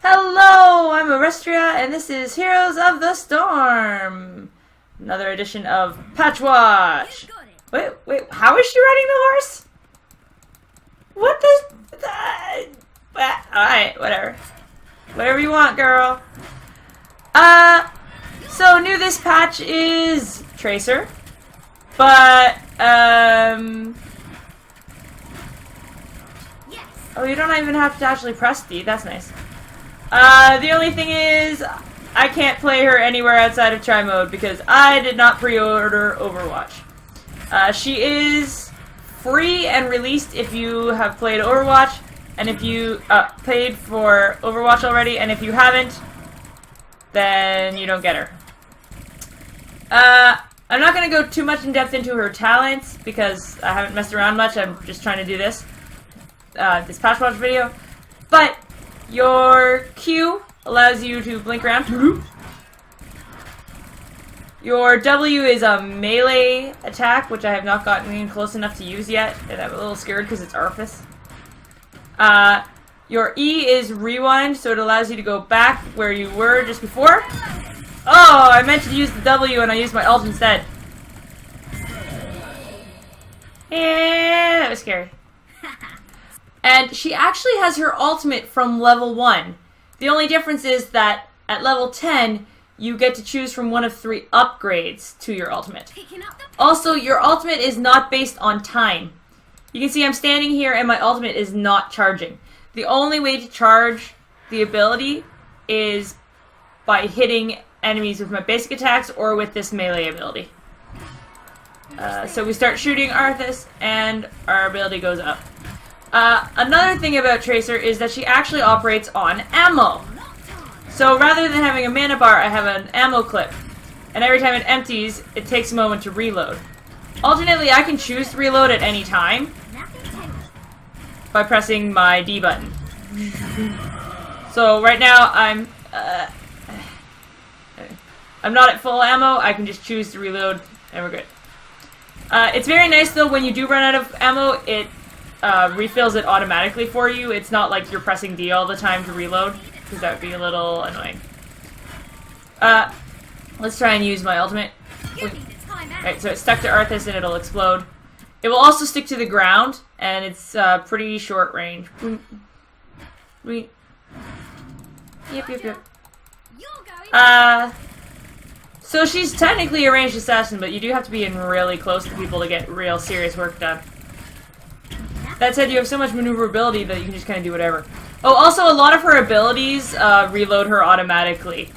Hello, I'm Orestria, and this is Heroes of the Storm! Another edition of Patch Watch! Wait, how is she riding the horse? What the... Alright, whatever. Whatever you want, girl. So new this patch is TRACER, but, oh, you don't even have to actually press D, that's nice. The only thing is, I can't play her anywhere outside of try mode because I did not pre-order Overwatch. She is free and released if you have played Overwatch, and if you paid for Overwatch already, and if you haven't, then you don't get her. I'm not going to go too much in depth into her talents because I haven't messed around much. I'm just trying to do this Patch Watch video, but your Q allows you to blink around. Your W is a melee attack, which I have not gotten in close enough to use yet, and I'm a little scared because it's Arthas. Your E is rewind, so it allows you to go back where you were just before. Oh, I meant to use the W and I used my ult instead. Yeah, that was scary. And she actually has her ultimate from level 1. The only difference is that at level 10, you get to choose from one of 3 upgrades to your ultimate. Also, your ultimate is not based on time. You can see I'm standing here and my ultimate is not charging. The only way to charge the ability is by hitting enemies with my basic attacks or with this melee ability. So we start shooting Arthas and our ability goes up. Another thing about TRACER is that she actually operates on ammo. So rather than having a mana bar, I have an ammo clip. And every time it empties, it takes a moment to reload. Alternately, I can choose to reload at any time by pressing my D button. So right now, I'm not at full ammo. I can just choose to reload, and we're good. It's very nice, though, when you do run out of ammo, it refills it automatically for you. It's not like you're pressing D all the time to reload, because that would be a little annoying. Let's try and use my ultimate. Alright, so it's stuck to Arthas and it'll explode. It will also stick to the ground, and it's pretty short range. Yep. So she's technically a ranged assassin, but you do have to be in really close to people to get real serious work done. That said, you have so much maneuverability that you can just kind of do whatever. Oh, also, a lot of her abilities reload her automatically.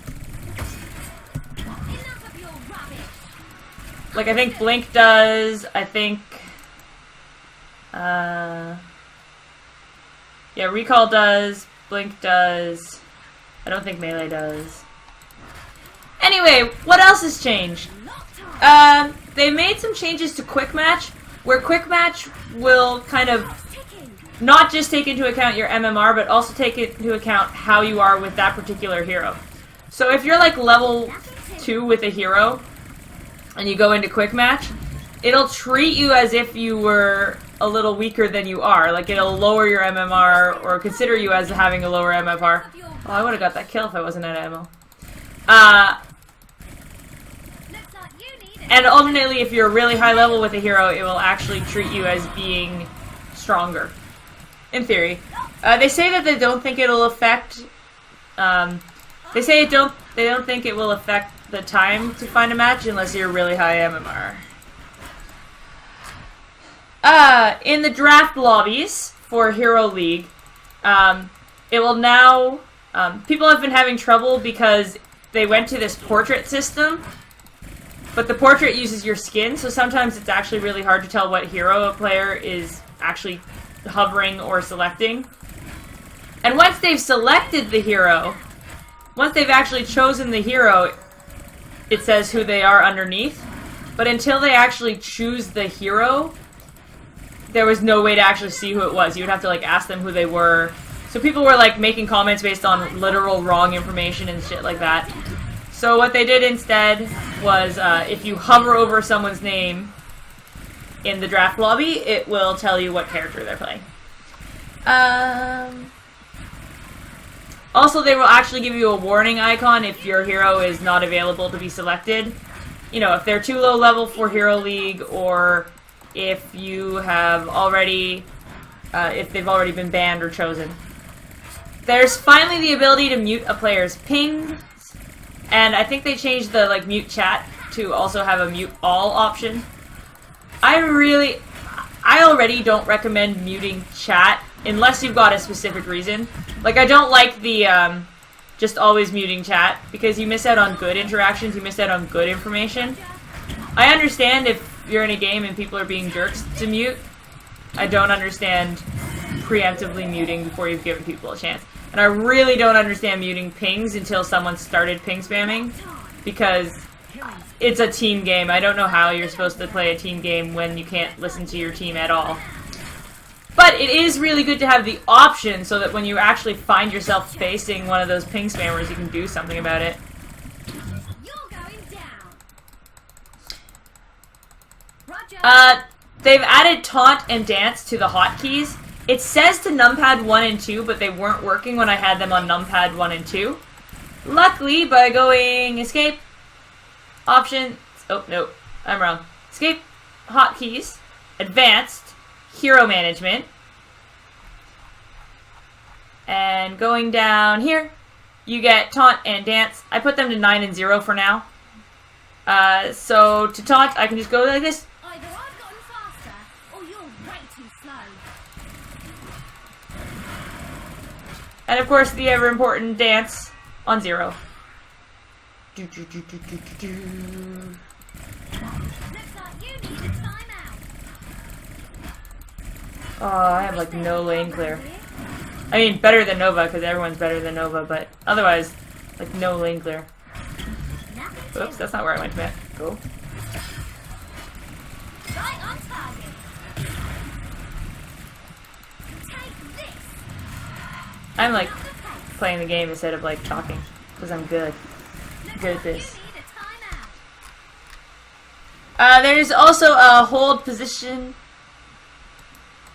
Like, I think Blink does, I think... yeah, Recall does, Blink does, I don't think Melee does. Anyway, what else has changed? They made some changes to Quick Match, where Quick Match will kind of not just take into account your MMR, but also take into account how you are with that particular hero. So if you're like level 2 with a hero, and you go into Quick Match, it'll treat you as if you were a little weaker than you are. Like, it'll lower your MMR, or consider you as having a lower MMR. Oh, I would've got that kill if I wasn't at ammo. And alternately, if you're really high level with a hero, it will actually treat you as being stronger. In theory. They say that they don't think it'll affect... they say they don't think it will affect the time to find a match unless you're really high MMR. In the draft lobbies for Hero League, it will now... people have been having trouble because they went to this portrait system, but the portrait uses your skin, so sometimes it's actually really hard to tell what hero a player is actually hovering or selecting. And once they've selected the hero, once they've actually chosen the hero, it says who they are underneath. But until they actually choose the hero, there was no way to actually see who it was. You would have to, like, ask them who they were. So people were, like, making comments based on literal wrong information and shit like that. So what they did instead was, if you hover over someone's name in the draft lobby, it will tell you what character they're playing. Also, they will actually give you a warning icon if your hero is not available to be selected. You know, if they're too low level for Hero League, or if you have already, if they've already been banned or chosen. There's finally the ability to mute a player's pings, and I think they changed the, like, mute chat to also have a mute all option. I already don't recommend muting chat unless you've got a specific reason. Like, I don't like the, just always muting chat, because you miss out on good interactions, you miss out on good information. I understand if you're in a game and people are being jerks to mute. I don't understand preemptively muting before you've given people a chance. And I really don't understand muting pings until someone started ping spamming, because it's a team game. I don't know how you're supposed to play a team game when you can't listen to your team at all. But it is really good to have the option so that when you actually find yourself facing one of those ping spammers, you can do something about it. They've added taunt and dance to the hotkeys. It says to numpad 1 and 2, but they weren't working when I had them on numpad 1 and 2. Luckily, by going escape, option, oh no, I'm wrong. Escape, hotkeys, advanced, hero management, and going down here, you get taunt and dance. I put them to 9 and 0 for now. So to taunt, I can just go like this. Either I've gotten faster, or you're way too slow. And of course, the ever important dance on 0. Do, do, do, do, do, do, do. Looks like you need a timeout. Oh, I have like no lane clear. I mean, better than Nova, because everyone's better than Nova, but otherwise, like, no lane clear. Oops, that's not where I went to. Go. Right on target. Take this. I'm like playing the game instead of like talking, because I'm good. Good at this. There's also a hold position.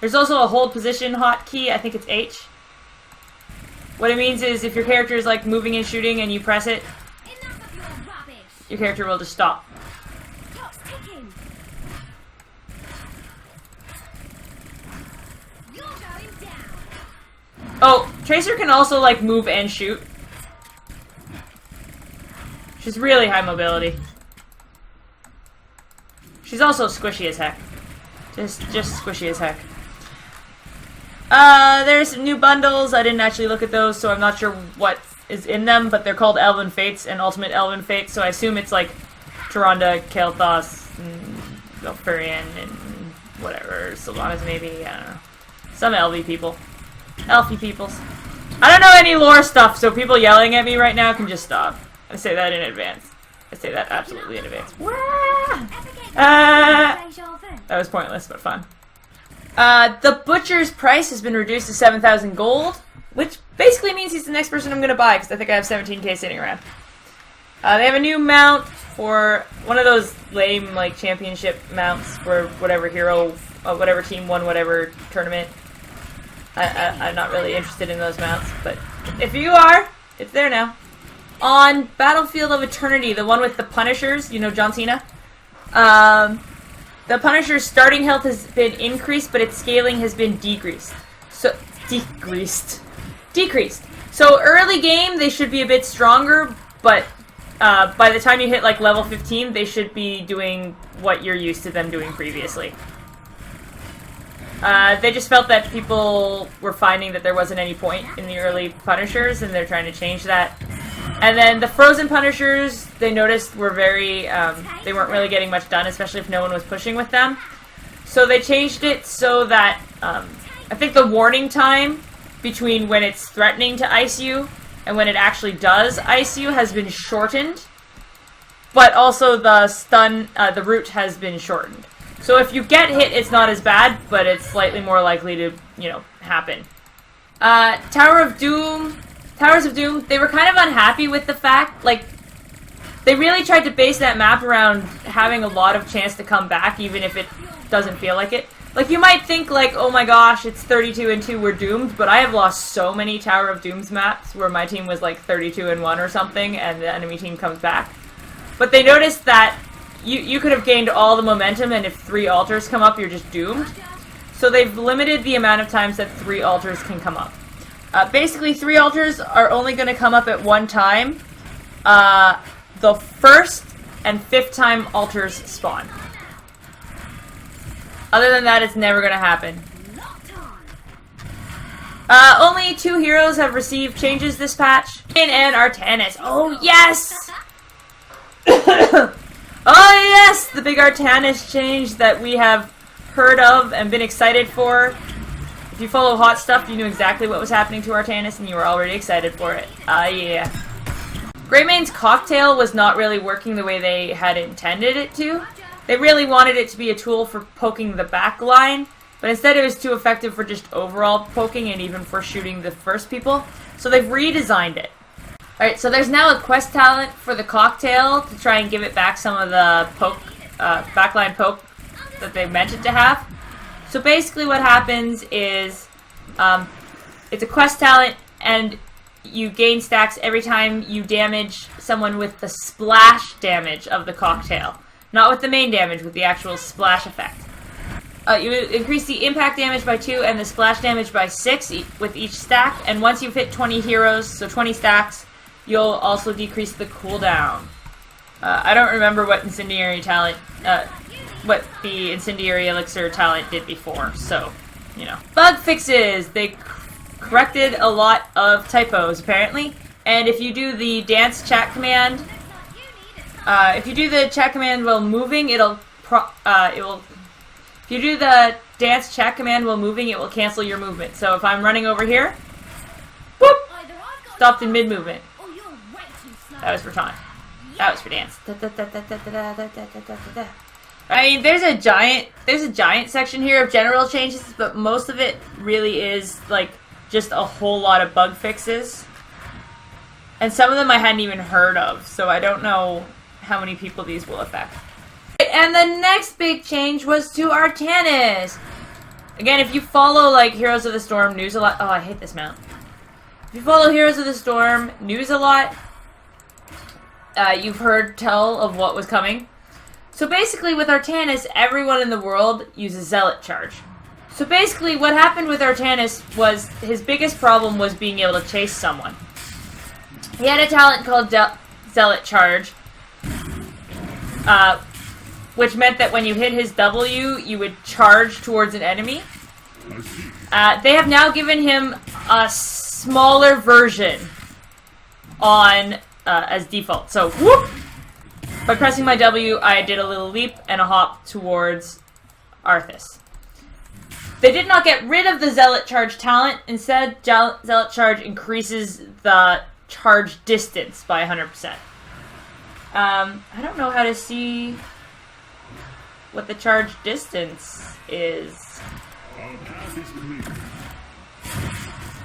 There's also a hold position hotkey. I think it's H. What it means is if your character is like moving and shooting and you press it, your character will just stop. Clock's ticking. You're going down. Oh, Tracer can also like move and shoot. She's really high mobility. She's also squishy as heck. Just squishy as heck. There's some new bundles. I didn't actually look at those, so I'm not sure what is in them, but they're called Elven Fates and Ultimate Elven Fates, so I assume it's like Tyrande, Kael'thas, Galfurian, and whatever, Sylvanas maybe, I don't know. Some Elfy people. Elfy peoples. I don't know any lore stuff, so people yelling at me right now can just stop. I say that in advance. I say that absolutely in advance. That was pointless, but fun. The butcher's price has been reduced to 7,000 gold, which basically means he's the next person I'm going to buy, because I think I have 17k sitting around. They have a new mount for one of those lame, like, championship mounts for whatever hero, whatever team won whatever tournament. I'm not really interested in those mounts, but if you are, it's there now. On Battlefield of Eternity, the one with the Punishers, you know John Cena? The Punisher's starting health has been increased, but its scaling has been decreased. Decreased. So early game, they should be a bit stronger, but by the time you hit like level 15, they should be doing what you're used to them doing previously. They just felt that people were finding that there wasn't any point in the early Punishers, and they're trying to change that. And then the Frozen Punishers, they noticed were very, they weren't really getting much done, especially if no one was pushing with them. So they changed it so that, I think the warning time between when it's threatening to ice you and when it actually does ice you has been shortened. But also the stun, the root has been shortened. So if you get hit, it's not as bad, but it's slightly more likely to, you know, happen. Towers of Doom, they were kind of unhappy with the fact, like, they really tried to base that map around having a lot of chance to come back, even if it doesn't feel like it. Like, you might think, like, oh my gosh, it's 32-2, we're doomed, but I have lost so many Tower of Dooms maps where my team was, like, 32-1 or something, and the enemy team comes back. But they noticed that you could have gained all the momentum, and if 3 altars come up, you're just doomed. So they've limited the amount of times that 3 altars can come up. Basically, 3 altars are only going to come up at one time. The first and 5th time altars spawn. Other than that, it's never going to happen. Only 2 heroes have received changes this patch. And Artanis. Oh, yes! Oh, yes! The big Artanis change that we have heard of and been excited for. If you follow Hot Stuff, you knew exactly what was happening to Artanis and you were already excited for it. Yeah. Greymaine's cocktail was not really working the way they had intended it to. They really wanted it to be a tool for poking the back line, but instead it was too effective for just overall poking and even for shooting the first people. So they've redesigned it. Alright, so there's now a quest talent for the cocktail to try and give it back some of the poke, backline poke that they meant it to have. So basically what happens is, it's a quest talent and you gain stacks every time you damage someone with the splash damage of the cocktail. Not with the main damage, with the actual splash effect. You increase the impact damage by 2 and the splash damage by 6 with each stack, and once you've hit 20 heroes, so 20 stacks, you'll also decrease the cooldown. I don't remember what incendiary talent, what the incendiary elixir talent did before, so, you know. Bug fixes! They corrected a lot of typos, apparently, and if you do the dance chat command, if you do the chat command while moving, if you do the dance chat command while moving, it will cancel your movement. So if I'm running over here, whoop, stopped in mid-movement. That was for taunt. That was for dance. I mean, there's a giant section here of general changes, but most of it really is, like, just a whole lot of bug fixes. And some of them I hadn't even heard of, so I don't know how many people these will affect. And the next big change was to Artanis. Again, if you follow, like, Heroes of the Storm news a lot... Oh, I hate this mount. If you follow Heroes of the Storm news a lot, you've heard tell of what was coming. So basically, with Artanis, everyone in the world uses Zealot Charge. So basically, what happened with Artanis was his biggest problem was being able to chase someone. He had a talent called Zealot Charge, which meant that when you hit his W, you would charge towards an enemy. They have now given him a smaller version on as default. So, whoop! By pressing my W, I did a little leap and a hop towards Arthas. They did not get rid of the Zealot Charge talent. Instead, Zealot Charge increases the charge distance by 100%. I don't know how to see what the charge distance is.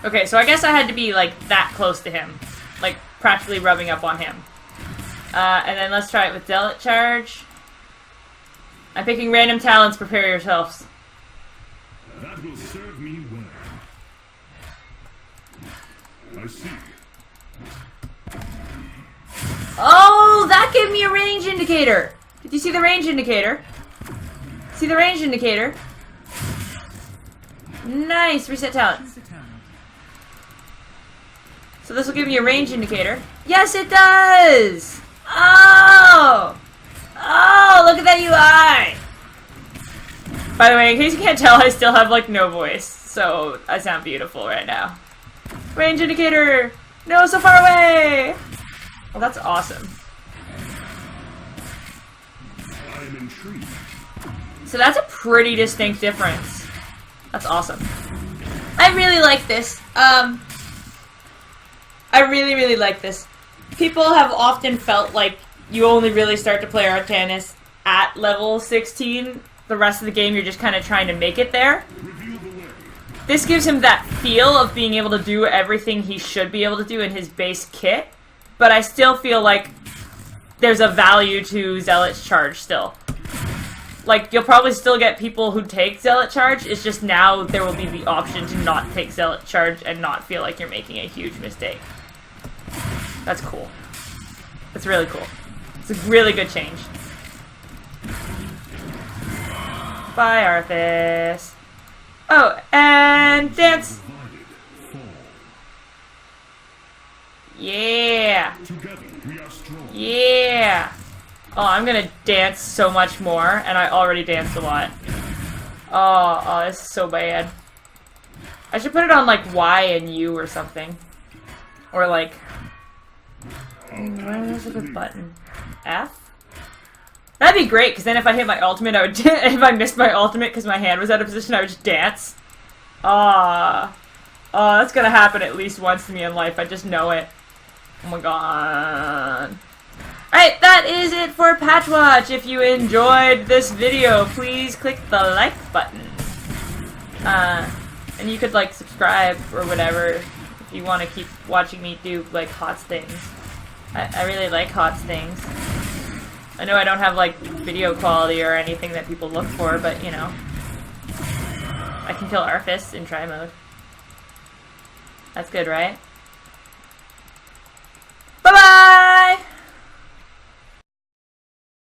Okay, so I guess I had to be, like, that close to him. Like, practically rubbing up on him. And then let's try it with Zealot Charge. I'm picking random talents, prepare yourselves. That will serve me well. I see. Oh, that gave me a range indicator. Did you see the range indicator? See the range indicator? Nice, reset talent. So this will give me a range indicator. Yes, it does! Oh! Oh, look at that UI! By the way, in case you can't tell, I still have, like, no voice. So, I sound beautiful right now. Range indicator! No, so far away! Well, that's awesome. I'm intrigued. So that's a pretty distinct difference. That's awesome. I really like this. I really, really like this. People have often felt like you only really start to play Artanis at level 16. The rest of the game, you're just kind of trying to make it there. This gives him that feel of being able to do everything he should be able to do in his base kit. But I still feel like there's a value to Zealot's Charge still. Like, you'll probably still get people who take Zealot Charge, it's just now there will be the option to not take Zealot Charge and not feel like you're making a huge mistake. That's cool. That's really cool. It's a really good change. Bye, Arthas. Oh, and dance! Yeah! Together we are strong. Yeah! Oh, I'm gonna dance so much more, and I already danced a lot. Oh, this is so bad. I should put it on, like, Y and U or something. Or, like... Where's a good button? F? That'd be great, because then if I hit my ultimate, I would... if I missed my ultimate because my hand was out of position, I would just dance. Oh, that's gonna happen at least once to me in life. I just know it. Oh my god. Alright, that is it for Patch Watch. If you enjoyed this video, please click the like button. And you could, like, subscribe or whatever if you want to keep watching me do, like, HOTS things. I really like HOTS things. I know I don't have, like, video quality or anything that people look for, but, you know. I can kill Arthas in try mode. That's good, right? Bye-bye!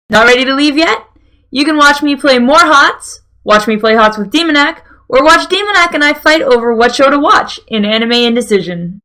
Not ready to leave yet? You can watch me play more HOTS, watch me play HOTS with Demonac, or watch Demonac and I fight over what show to watch in Anime Indecision.